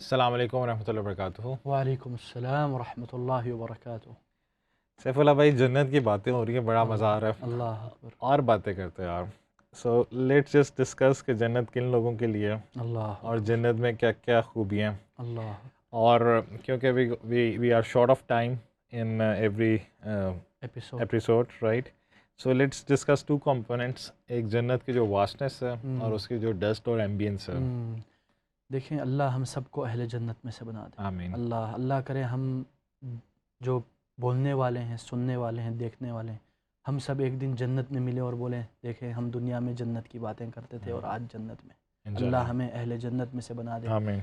السلام علیکم ورحمۃ اللہ وبرکاتہ۔ وعلیکم السلام ورحمۃ اللہ وبرکاتہ۔ سیف اللہ بھائی، جنت کی باتیں ہو رہی ہیں، بڑا مزہ آ رہا ہے، اللہ اکبر۔ اور باتیں کرتے ہیں یار۔ سو لیٹس جسٹ ڈسکس کہ جنت کن لوگوں کے لیے ہے اللہ اور جنت میں کیا کیا خوبیاں ہیں، اللہ اور کیونکہ we are short of time in every episode, right? So let's discuss two components, ایک جنت کی جو واسٹنس ہے اور اس کی جو ڈسٹ اور ایمبینس ہے۔ دیکھیں، اللہ ہم سب کو اہل جنت میں سے بنا دے۔ آمین۔ اللہ کرے ہم جو بولنے والے ہیں، سننے والے ہیں، دیکھنے والے ہیں، ہم سب ایک دن جنت میں ملے اور بولیں دیکھیں ہم دنیا میں جنت کی باتیں کرتے تھے اور آج جنت میں۔ اللہ ہمیں اہل جنت میں سے بنا دے۔ آمین۔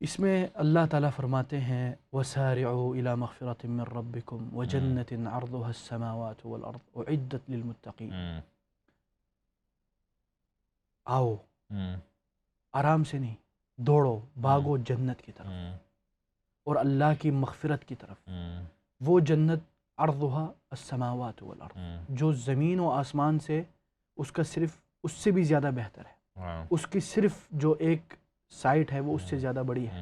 اس میں اللہ تعالیٰ فرماتے ہیں وَسَارِعُوا إِلَى مَغْفِرَةٍ مِّن رَبِّكُمْ وَجَنَّةٍ عَرْضُهَا السَّمَاوَاتُ وَالْأَرْضُ أُعِدَّتْ لِلْمُتَّقِينَ۔ آؤ، آرام سے نہیں، دوڑو، بھاگو جنت کی طرف اور اللہ کی مغفرت کی طرف۔ وہ جنت عرضها السماوات والارض، جو زمین و آسمان سے اس کا صرف اس سے بھی زیادہ بہتر ہے، اس کی صرف جو ایک سائٹ ہے وہ اس سے زیادہ بڑی ہے،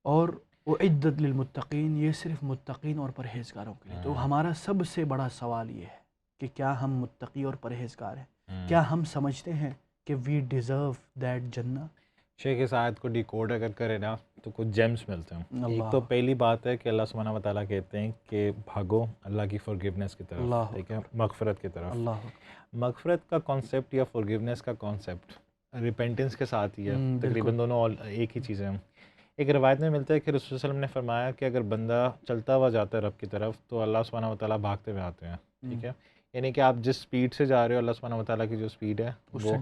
اور اعدت للمتقین، یہ صرف متقین اور پرہیزگاروں کے لیے۔ تو ہمارا سب سے بڑا سوال یہ ہے کہ کیا ہم متقی اور پرہیزگار ہیں؟ کیا ہم سمجھتے ہیں کہ وی ڈیزرو دیٹ جنہ؟ شیخ اس آیت کو ڈیکوڈ اگر کرے نا تو کچھ جیمز ملتے ہیں۔ ایک تو پہلی بات ہے کہ اللہ سبحانہ و تعالیٰ کہتے ہیں کہ بھاگو اللہ کی فورگیونیس کی طرف، ٹھیک ہے، مغفرت کی طرف۔ مغفرت کا کانسیپٹ یا فورگیونیس کا کانسیپٹ ریپینٹنس کے ساتھ ہی ہے، تقریباً دونوں ایک ہی چیزیں ہیں۔ ایک روایت میں ملتا ہے کہ رسول صلی اللہ علیہ وسلم نے فرمایا کہ اگر بندہ چلتا ہوا جاتا ہے رب کی طرف تو اللہ سبحانہ و تعالیٰ بھاگتے ہوئے آتے ہیں، ٹھیک ہے؟ یعنی کہ آپ جس سپیڈ سے جا رہے ہو، اللہ سبحانہ و تعالیٰ کی جو سپیڈ ہے وہ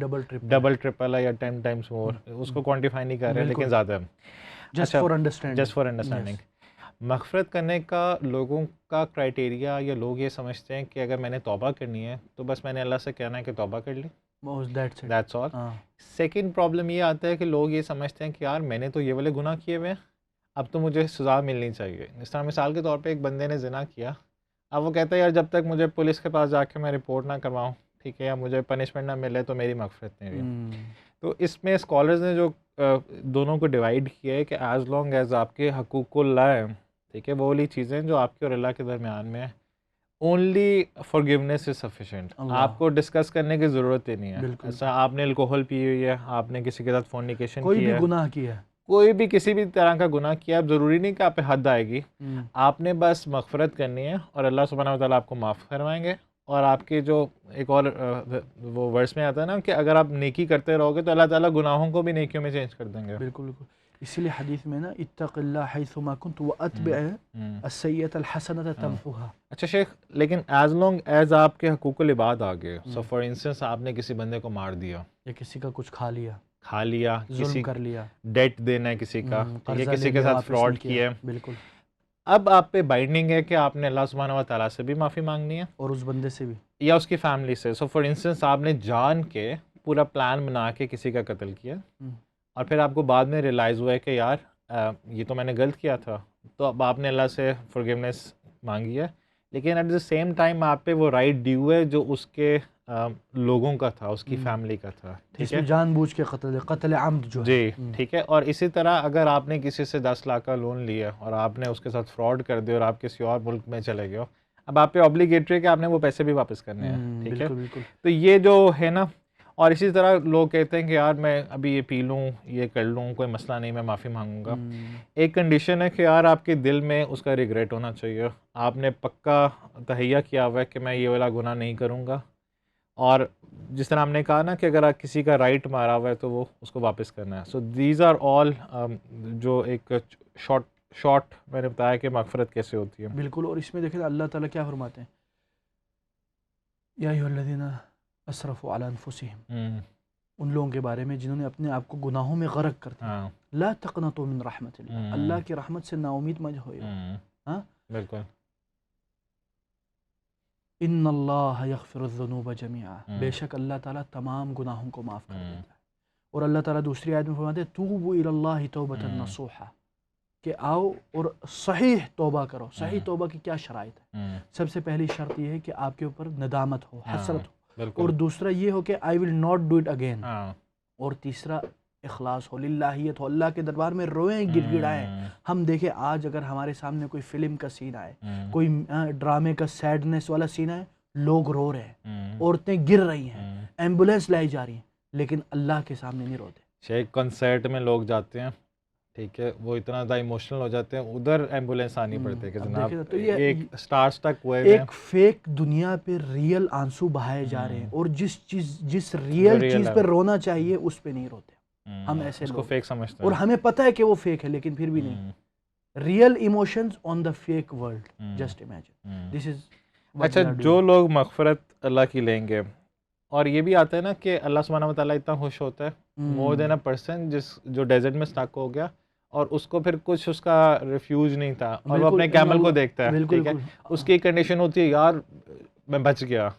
ڈبل ٹرپل ہے یا 10 ٹائمز مور، اس کو کوانٹیفائی نہیں کر رہے لیکن زیادہ ہے۔ Just for understanding. مغفرت کرنے کا لوگوں کا کرائٹیریا، یا لوگ یہ سمجھتے ہیں کہ اگر میں نے توبہ کرنی ہے تو بس میں نے اللہ سے کہنا ہے کہ توبہ کر لی، دیٹس آل۔ سیکنڈ پرابلم یہ آتا ہے کہ لوگ یہ سمجھتے ہیں کہ یار میں نے تو یہ والے گناہ کیے ہوئے ہیں، اب تو مجھے سزا ملنی چاہیے۔ اس طرح مثال کے طور پہ ایک بندے نے زنا کیا، اب وہ کہتا ہے یار جب تک مجھے پولیس کے پاس جا کے میں رپورٹ نہ کرواؤں، ٹھیک ہے، یا مجھے پنشمنٹ نہ ملے تو میری مغفرت نہیں رہی۔ تو اس میں اسکالرز نے جو دونوں کو ڈیوائڈ کیا ہے کہ ایز لانگ ایز آپ کے حقوق اللہ ہیں، ٹھیک ہے، وہ والی چیزیں جو آپ کے اور اللہ کے درمیان میں ہیں، اونلی فارگیونیس از سفیشینٹ، آپ کو ڈسکس کرنے کی ضرورت ہی نہیں ہے۔ ایسا آپ نے الکوہل پی ہوئی ہے، آپ نے کسی کے ساتھ فورنیکیشن کی ہے، کوئی بھی گناہ کیا ہے، کوئی بھی کسی بھی طرح کا گناہ کیا، اب ضروری نہیں کہ آپ پہ حد آئے گی، آپ نے بس مغفرت کرنی ہے اور اللہ سبحانہ و تعالیٰ آپ کو معاف کروائیں گے۔ اور آپ کے جو ایک اور وہ ورس میں آتا ہے نا کہ اگر آپ نیکی کرتے رہو گے تو اللہ تعالیٰ گناہوں کو بھی نیکیوں میں چینج کر دیں گے۔ بالکل بالکل، اسی لیے حدیث میں نا اتق اللہ حیثما کنت واتبع السیئۃ الحسنۃ تمحوها۔ اچھا شیخ، لیکن ایز لانگ ایز آپ کے حقوق العباد آ گئے، سو فار انسٹنس آپ نے کسی بندے کو مار دیا یا کسی کا کچھ کھا لیا، کسی کر لیا، ڈیٹ دینا ہے کسی کا، یا کسی کے ساتھ فراڈ کیا ہے، بالکل، اب آپ پہ بائنڈنگ ہے کہ آپ نے اللہ سبحانہ و تعالیٰ سے بھی معافی مانگنی ہے اور اس بندے سے بھی، یا اس کی فیملی سے۔ سو فار انسٹنس آپ نے جان کے پورا پلان بنا کے کسی کا قتل کیا، اور پھر آپ کو بعد میں ریئلائز ہوا ہے کہ یار یہ تو میں نے غلط کیا تھا، تو اب آپ نے اللہ سے فورگیونیس مانگی ہے، لیکن ایٹ دا سیم ٹائم آپ پہ وہ رائٹ ڈیو ہے جو اس کے لوگوں کا تھا، اس کی فیملی کا تھا، ٹھیک ہے، جان بوجھ کے قتل عمد جو جی، ٹھیک ہے۔ اور اسی طرح اگر آپ نے کسی سے 10 لاکھ کا لون لیا اور آپ نے اس کے ساتھ فراڈ کر دیا اور آپ کسی اور ملک میں چلے گئے ہو، اب آپ پہ اوبلیگیٹری ہے کہ آپ نے وہ پیسے بھی واپس کرنے ہیں، ٹھیک ہے۔ تو یہ جو ہے نا، اور اسی طرح لوگ کہتے ہیں کہ یار میں ابھی یہ پی لوں، یہ کر لوں، کوئی مسئلہ نہیں، میں معافی مانگوں گا۔ ایک کنڈیشن ہے کہ یار آپ کے دل میں اس کا ریگریٹ ہونا چاہیے، آپ نے پکا تہیہ کیا ہوا ہے کہ میں یہ والا گناہ نہیں کروں گا، اور جس طرح ہم نے کہا نا کہ اگر آپ کسی کا رائٹ مارا ہوا ہے تو وہ اس کو واپس کرنا ہے۔ سو دیز آر آل جو ایک شارٹ میں نے بتایا کہ مغفرت کیسے ہوتی ہے۔ بالکل، اور اس میں دیکھیں اللہ تعالیٰ کیا فرماتے ہیں، یا ایھا الذین اسرفوا علی انفسہم، ان لوگوں کے بارے میں جنہوں نے اپنے آپ کو گناہوں میں غرق کر دیا، لا تقنطوا من رحمت اللہ، اللہ کی رحمت سے نا امید مت ہوئے، ہاں بالکل، ان اللہ یغفر الذنوب جميعا، بے شک اللہ تعالیٰ تمام گناہوں کو معاف کر دیتا ہے۔ اور اللہ تعالیٰ دوسری آیت میں فرماتے ہیں توبوا الی اللہ توبۃ نصوحا، کہ آؤ اور صحیح توبہ کرو۔ صحیح توبہ کی کیا شرائط ہے؟ سب سے پہلی شرط یہ ہے کہ آپ کے اوپر ندامت ہو، حسرت ہو، اور دوسرا یہ ہو کہ I will not do it again, اور تیسرا اخلاص ہو، للہیت ہو، اللہ کے دربار میں روئیں گڑ گڑائیں. ہم دیکھیں آج اگر ہمارے سامنے کوئی فلم کا سین آئے، کوئی ڈرامے کا سیڈنس والا سین آئے، لوگ رو رہے ہیں، عورتیں گر رہی ہیں، ایمبولینس لائی جا رہی ہیں، لیکن اللہ کے سامنے نہیں روتے. شیخ کنسرٹ میں لوگ جاتے ہیں، ٹھیک ہے، وہ اتنا زیادہ ایموشنل ہو جاتے ہیں، ادھر ایمبولینس آنی پڑتی ہے کہ جناب ایک سٹارز تک ہوئے ایک فیک دنیا پہ ریئل آنسو بہائے جا رہے ہیں، اور جس ریئل چیز پہ رونا چاہیے اس پہ نہیں روتے. ہم ایسے کو فیک سمجھتے ہیں، اور ہمیں پتہ ہے کہ وہ فیک ہے لیکن پھر بھی نہیں. Real emotions on the fake world, just imagine this is. اچھا، جو لوگ مغفرت اللہ کی لیں گے، اور یہ بھی آتا ہے نا کہ اللہ سبحانہ و تعالیٰ اتنا خوش ہوتا ہے مور دین اے پرسن جو ڈیزرٹ میں اسٹک ہو گیا اور اس کو پھر کچھ اس کا ریفیوج نہیں تھا، اور وہ اپنے کیمل کو دیکھتا ہے، ٹھیک ہے، اس کی کنڈیشن ہوتی ہے یار میں بچ گیا.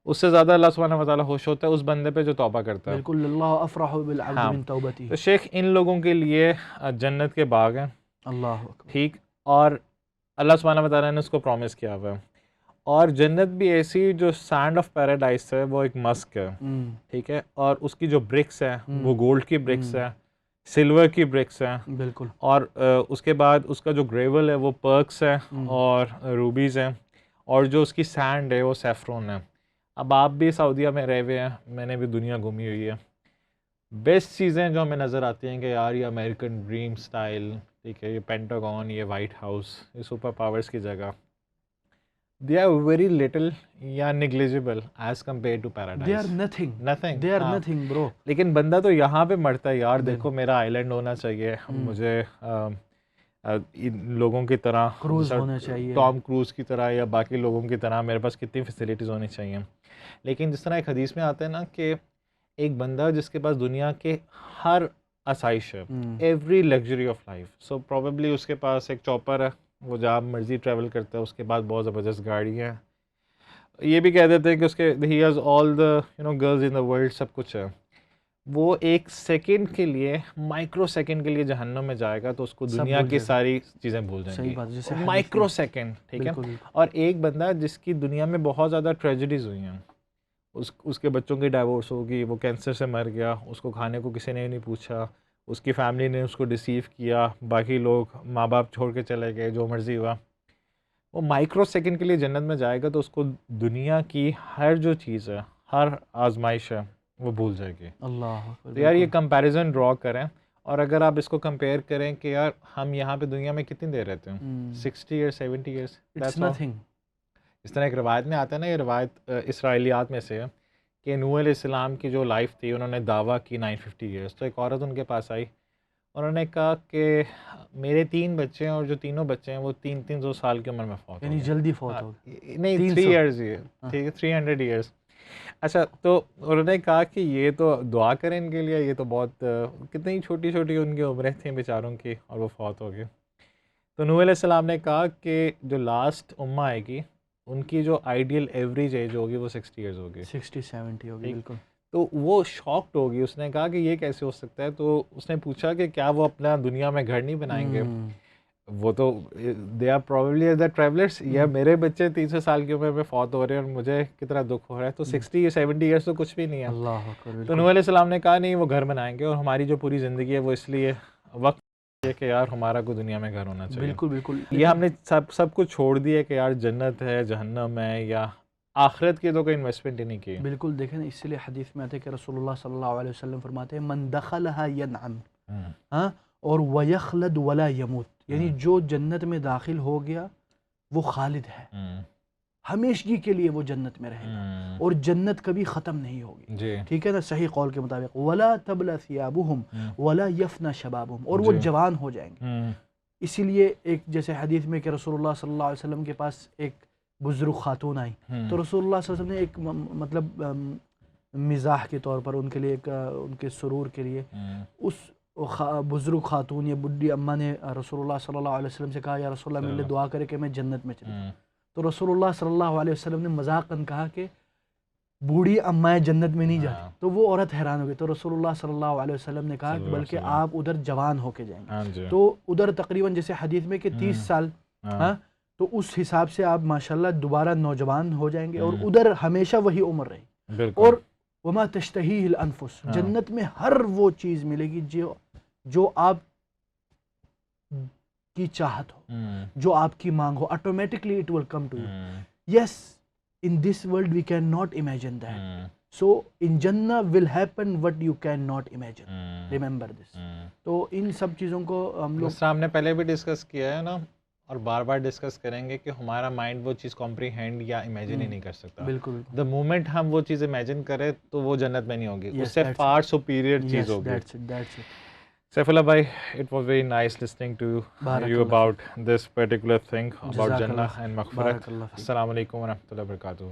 اس سے زیادہ اللہ سبحانہ و تعالیٰ خوش ہوتا ہے اس بندے پہ جو توبہ کرتا ہے. بالکل، اللہ افرح بالعبد من توبتی. تو شیخ ان لوگوں کے لیے جنت کے باغ ہیں، اللہ اکبر، ٹھیک، اور اللہ سبحانہ و تعالیٰ نے اس کو پرومس کیا ہوا ہے. اور جنت بھی ایسی جو سینڈ آف پیراڈائز ہے، وہ ایک مسک ہے، ٹھیک ہے، اور اس کی جو برکس ہیں وہ گولڈ کی برکس ہیں، سلور کی برکس ہیں، بالکل، اور اس کے بعد اس کا جو گریول ہے وہ پرکس ہے اور روبیز ہیں، اور جو اس کی سینڈ ہے وہ سیفرون ہے. اب آپ بھی سعودیہ میں رہے ہوئے ہیں، میں نے بھی دنیا گھومی ہوئی ہے. بیسٹ چیزیں جو ہمیں نظر آتی ہیں کہ یار یہ امریکن ڈریم سٹائل، ٹھیک ہے، یہ پینٹاگون، یہ وائٹ ہاؤس، یہ سپر پاورز کی جگہ، they are very little یا negligible as compared to paradise. they are nothing. they are nothing bro. لیکن بندہ تو یہاں پہ مرتا ہے یار، دیکھو میرا آئی لینڈ ہونا چاہیے، مجھے لوگوں کی طرح کروز ہونا چاہیے، ٹام کروز کی طرح یا باقی لوگوں کی طرح میرے پاس کتنی فیسلٹیز ہونی چاہیے. لیکن جس طرح ایک حدیث میں آتا ہے نا کہ ایک بندہ جس کے پاس دنیا کے ہر آسائش ہے، every luxury of life, so probably اس کے پاس ایک چاپر ہے، وہ جہاں مرضی ٹریول کرتا ہے، اس کے بعد بہت زبردست گاڑی ہے، یہ بھی کہہ دیتے ہیں کہ اس کے he has all the girls in the world, سب کچھ ہے. وہ ایک سیکنڈ کے لیے، مائکرو سیکنڈ کے لیے جہنم میں جائے گا تو اس کو دنیا کی ساری چیزیں بھول جائیں گی، مائکرو سیکنڈ، ٹھیک ہے. اور ایک بندہ جس کی دنیا میں بہت زیادہ ٹریجڈیز ہوئی ہیں، اس کے بچوں کی ڈائیورس ہوگی، وہ کینسر سے مر گیا، اس کو کھانے کو کسی نے نہیں پوچھا، اس کی فیملی نے اس کو ڈیسیو کیا، باقی لوگ ماں باپ چھوڑ کے چلے گئے، جو مرضی ہوا، وہ مائکرو سیکنڈ کے لیے جنت میں جائے گا تو اس کو دنیا کی ہر جو چیز ہے، ہر آزمائش ہے، وہ بھول جائے گی. اللہ تو یار یہ کمپیریزن ڈرا کریں، اور اگر آپ اس کو کمپیئر کریں کہ یار ہم یہاں پہ دنیا میں کتنی دیر رہتے ہیں، 60 ایئرس 70 ایئرس، اس طرح ایک روایت میں آتا ہے نا، یہ روایت اسرائیلیات میں سے ہے کہ نوح علیہ السلام کی جو لائف تھی انہوں نے دعویٰ کی 950 ایئرس. تو ایک عورت ان کے پاس آئی، انہوں نے کہا کہ میرے 3 بچے ہیں اور جو تینوں بچے ہیں وہ 300 سال کی عمر میں فوت، یعنی جلدی فوت ہو گئے. نہیں 3 ایئرز ہی ہے، ٹھیک ہے، 300 ایئرس. اچھا، تو انہوں نے کہا کہ یہ تو دعا کریں ان کے لیے، یہ تو بہت کتنی چھوٹی چھوٹی ان کی عمریں تھیں بیچاروں کی اور وہ فوت ہو گئے. تو نوح علیہ السلام نے کہا کہ جو لاسٹ امہ آئے گی ان کی جو آئیڈیل ایوریج ایج ہوگی وہ 60 ایئرز ہوگی، 60-70 ہوگی. بالکل. تو وہ شاکڈ ہوگی، اس نے کہا کہ یہ کیسے ہو سکتا ہے. تو اس نے پوچھا کہ کیا وہ اپنا دنیا میں گھر نہیں بنائیں گے؟ وہ تو they are probably the travellers. یا میرے بچے 300 سال کی عمر میں فوت ہو رہے ہیں اور مجھے کتنا دکھ ہو رہا ہے، تو 60-70 ایئرس تو کچھ بھی نہیں ہے. اللہ اکبر. تو نوح علیہ السلام نے کہا نہیں، وہ گھر بنائیں گے، اور ہماری جو پوری زندگی ہے وہ اس لیے وقت ہے کہ یار ہمارا کو دنیا میں گھر ہونا چاہیے. بالکل بالکل. یہ ہم نے سب کچھ چھوڑ دیا کہ یار جنت ہے، جہنم ہے، یا آخرت کی تو کوئی انویسٹمنٹ ہی نہیں کی. بالکل. دیکھیں اس لیے حدیث میں آتے ہیں کہ رسول اللہ صلی اللہ علیہ وسلم فرماتے ہیں من دخلها ینعم، ہاں، اور ویخلد ولا یموت، یعنی جو جنت میں داخل ہو گیا وہ خالد ہے، ہمیشگی کے لیے وہ جنت میں رہے گا، اور جنت کبھی ختم نہیں ہوگی. ٹھیک ہے نا، صحیح قول کے مطابق ولا تبلا ثیابہم ولا یفنا شبابہم، اور وہ جوان ہو جائیں گے. اسی لیے ایک جیسے حدیث میں کہ رسول اللہ صلی اللہ علیہ وسلم کے پاس ایک بزرگ خاتون آئی، تو رسول اللہ صلی اللہ علیہ وسلم نے ایک مطلب مزاح کے طور پر ان کے لیے ایک ان کے سرور کے لیے اس بزرگ خاتون یا بڈھی اماں نے رسول اللہ صلی اللہ علیہ وسلم سے کہا یا رسول اللہ میرے لیے دعا کرے کہ میں جنت میں چلوں. تو رسول اللہ صلی اللہ علیہ وسلم نے مذاقاً کہا کہ بوڑھی امائیں جنت میں نہیں جاتی. تو وہ عورت حیران ہو گئی. تو رسول اللہ صلی اللہ علیہ وسلم نے کہا کہ بلکہ آپ ادھر جوان ہو کے جائیں گے. تو ادھر تقریباً جیسے حدیث میں کہ 30 سال، ہاں، تو اس حساب سے آپ ماشاءاللہ دوبارہ نوجوان ہو جائیں گے، اور ادھر ہمیشہ وہی عمر رہی. اور وما تشتہیہ الانفس، جنت میں ہر وہ چیز ملے گی جو آپ کی چاہت ہو، جو آپ کی مانگ ہو، automatically it will come to you. Yes in this world we cannot imagine that. So in Jannah will happen what you cannot imagine. Remember this. تو ان سب چیزوں کو ہم لوگ ہم نے پہلے بھی ڈسکس کیا ہے نا، اور بار بار ڈسکس کریں گے کہ ہمارا مائنڈ وہ چیز کمپریہینڈ یا امیجن ہی نہیں کر سکتا. بالکل دا مومنٹ ہم وہ چیز امیجن کریں تو وہ جنت میں نہیں ہوگی، اس سے فار سپیریئر چیز ہوگی. Saif Allah bhai, it was very nice listening to you about this particular thing about Jannah and Maghfirat. Assalamu alaikum wa rahmatullahi wa barakatuh.